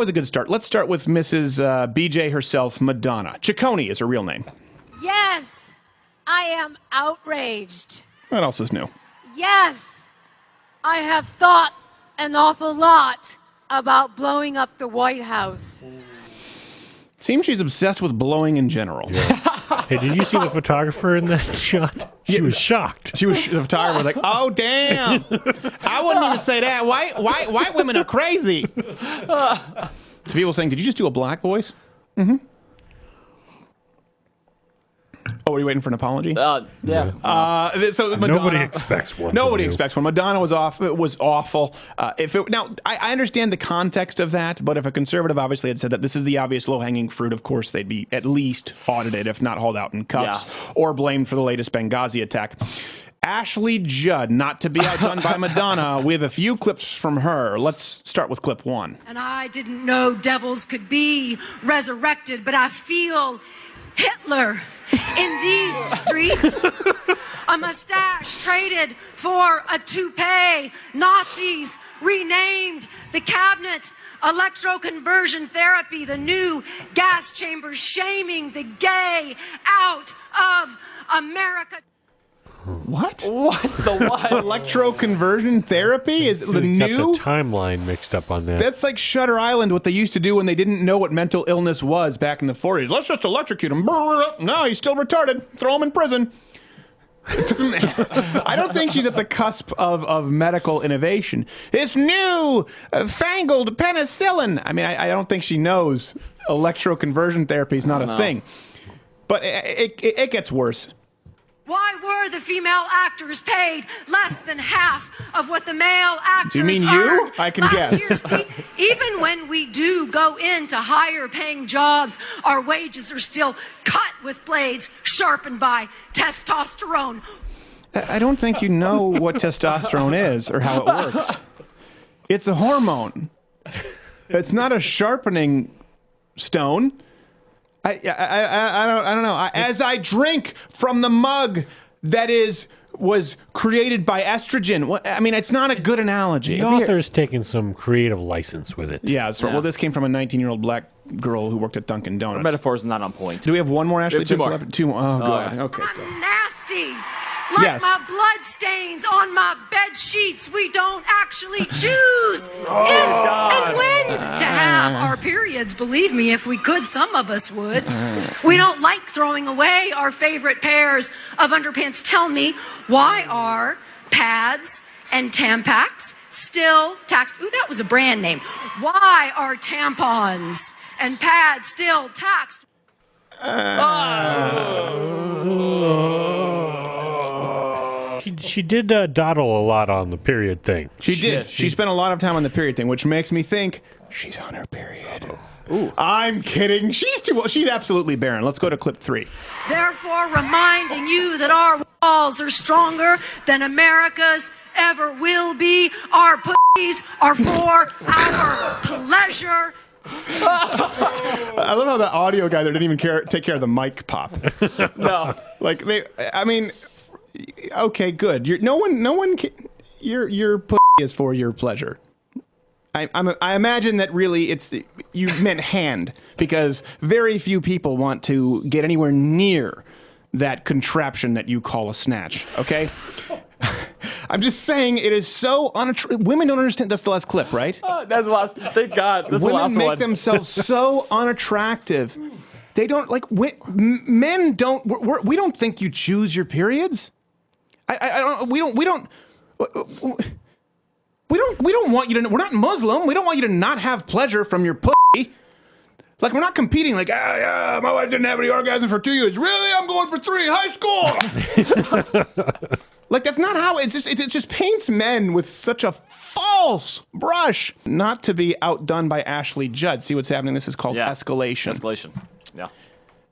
was a good start. Let's start with Mrs. BJ herself, Madonna. Ciccone is her real name. Yes, I am outraged. What else is new? Yes, I have thought an awful lot about blowing up the White House. Seems she's obsessed with blowing in general. Yeah. Hey, did you see the photographer in that shot? She was shocked. The photographer was like, oh, damn. I wouldn't even say that. White women are crazy. So people saying, did you just do a black voice? Mm-hmm. Oh, are you waiting for an apology? Yeah. So Madonna, nobody expects one. Nobody expects one. Madonna was off. It was awful. Now, I understand the context of that, but if a conservative obviously had said that this is the obvious low-hanging fruit, of course they'd be at least audited, if not hauled out in cuffs, or blamed for the latest Benghazi attack. Ashley Judd, not to be outdone by Madonna, we have a few clips from her. Let's start with clip 1. And I didn't know devils could be resurrected, but I feel Hitler in these streets. A mustache traded for a toupee. Nazis renamed the cabinet. Electroconversion therapy, the new gas chambers, shaming the gay out of America. What? What the what? Electroconversion therapy is the new? Got the timeline mixed up on that. That's like Shutter Island, what they used to do when they didn't know what mental illness was back in the 40s. Let's just electrocute him. No, he's still retarded. Throw him in prison. It doesn't, I don't think she's at the cusp of medical innovation. This new fangled penicillin. I mean, I don't think she knows electroconversion therapy is not a thing. But it gets worse. Why were the female actors paid less than half of what the male actors Do you mean earned you? I can last guess. year? See, even when we do go into higher paying jobs, our wages are still cut with blades sharpened by testosterone. I don't think you know what testosterone is or how it works. It's a hormone. It's not a sharpening stone. I don't know. As I drink from the mug that was created by estrogen. I mean, it's not a good analogy. The author's taking some creative license with it. Yeah, that's right. Well, this came from a 19-year-old black girl who worked at Dunkin' Donuts. The metaphor's not on point. Do we have one more, Ashley? Two more. Two more. Oh, God. Okay. I'm nasty. Like my blood stains on my bed sheets, we don't actually choose if and when to have our periods. Believe me, if we could, some of us would. We don't like throwing away our favorite pairs of underpants. Tell me, why are pads and Tampax still taxed? Ooh, that was a brand name. Why are tampons and pads still taxed? She did dawdle a lot on the period thing. She did. She spent a lot of time on the period thing, which makes me think she's on her period. Ooh. I'm kidding. She's absolutely barren. Let's go to clip 3. Therefore, reminding you that our walls are stronger than America's ever will be. Our pussies are for our pleasure. I love how the audio guy there didn't even take care of the mic pop. No. Like I mean, okay, good. Your pussy is for your pleasure. I imagine that really you meant hand, because very few people want to get anywhere near that contraption that you call a snatch. Okay. I'm just saying it is so unattractive. Women don't understand. That's the last clip, right? That's the last. Thank God. That's the last one. Women make themselves so unattractive. They don't like. Men don't. We don't think you choose your periods. We don't want you to. We're not Muslim. We don't want you to not have pleasure from your pussy. Like, we're not competing. Like, my wife didn't have any orgasms for 2 years. Really? I'm going for 3. High school. Like, that's not how it just paints men with such a false brush. Not to be outdone by Ashley Judd. See what's happening? This is called escalation. Escalation. Yeah.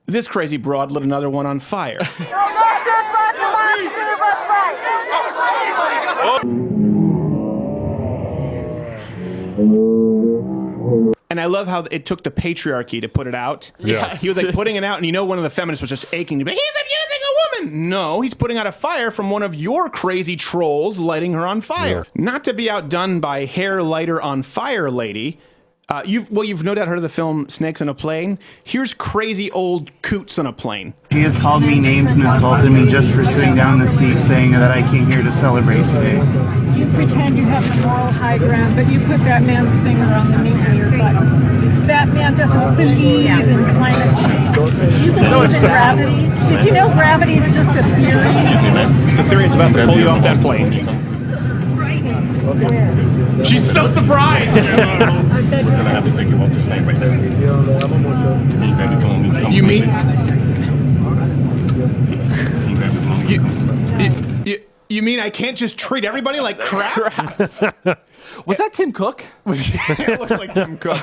This crazy broad lit another one on fire. And I love how it took the patriarchy to put it out. Yeah. He was like putting it out, and one of the feminists was just aching to be, he's abusing a woman. No, he's putting out a fire from one of your crazy trolls lighting her on fire. Yeah. Not to be outdone by hair lighter on fire lady. You've no doubt heard of the film Snakes on a Plane. Here's crazy old coots on a plane. He has called me names and insulted me just for sitting down in the seat, saying that I came here to celebrate today. You pretend you have the moral high ground, but you put that man's finger on the meat of your butt. That man doesn't believe in climate change. You believe in gravity. Did you know gravity is just a theory? It's a theory. It's about to pull you off that plane. She's so surprised. We're gonna have to take you off this plane right there. You mean? You mean I can't just treat everybody like crap? Was that Tim Cook? It looked like Tim Cook.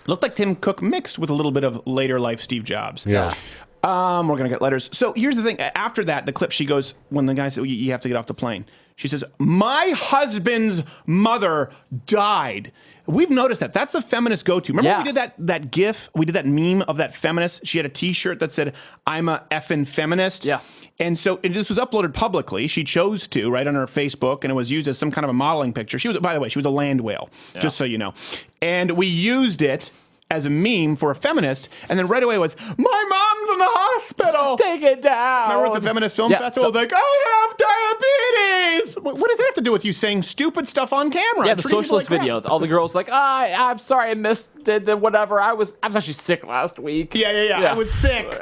Looked like Tim Cook mixed with a little bit of later life Steve Jobs. Yeah. We're gonna get letters. So here's the thing. After that, the clip, she goes, when the guy said, you have to get off the plane. She says, my husband's mother died. We've noticed that. That's the feminist go-to. Remember we did that GIF? We did that meme of that feminist. She had a T-shirt that said, I'm a effing feminist. Yeah. And so this was uploaded publicly. She chose to, right, on her Facebook, and it was used as some kind of a modeling picture. She was, by the way, she was a land whale, just so you know. And we used it as a meme for a feminist, and then right away was, my mom's in the hospital. Take it down. Remember at the Feminist Film Festival? Like, I have diabetes. What does that have to do with you saying stupid stuff on camera? Yeah, the socialist video. All the girls like, I'm sorry, I missed the whatever. I was actually sick last week. Yeah. I was sick.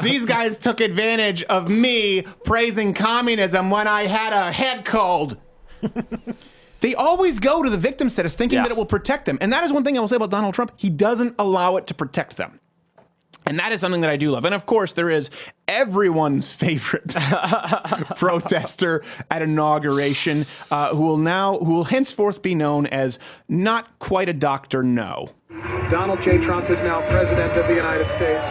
These guys took advantage of me praising communism when I had a head cold. They always go to the victim status thinking that it will protect them. And that is one thing I will say about Donald Trump. He doesn't allow it to protect them. And that is something that I do love. And of course, there is everyone's favorite protester at inauguration who will henceforth be known as not quite a Dr. No. Donald J. Trump is now President of the United States.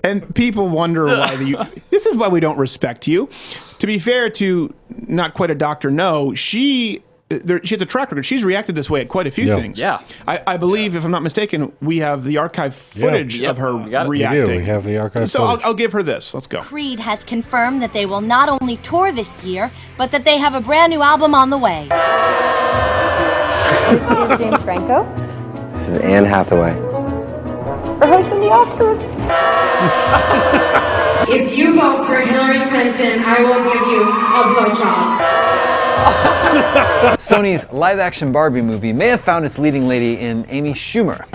And people wonder why this is why we don't respect you. To be fair to not quite a Dr. No, she has a track record. She's reacted this way at quite a few things. Yeah. I believe, if I'm not mistaken, we have the archive footage of her reacting. We have the archive so footage. I'll give her this. Let's go. Creed has confirmed that they will not only tour this year, but that they have a brand new album on the way. This is James Franco. This is Anne Hathaway. We're hosting the Oscars. If you vote for Hillary Clinton, I will give you a blowjob. Sony's live-action Barbie movie may have found its leading lady in Amy Schumer.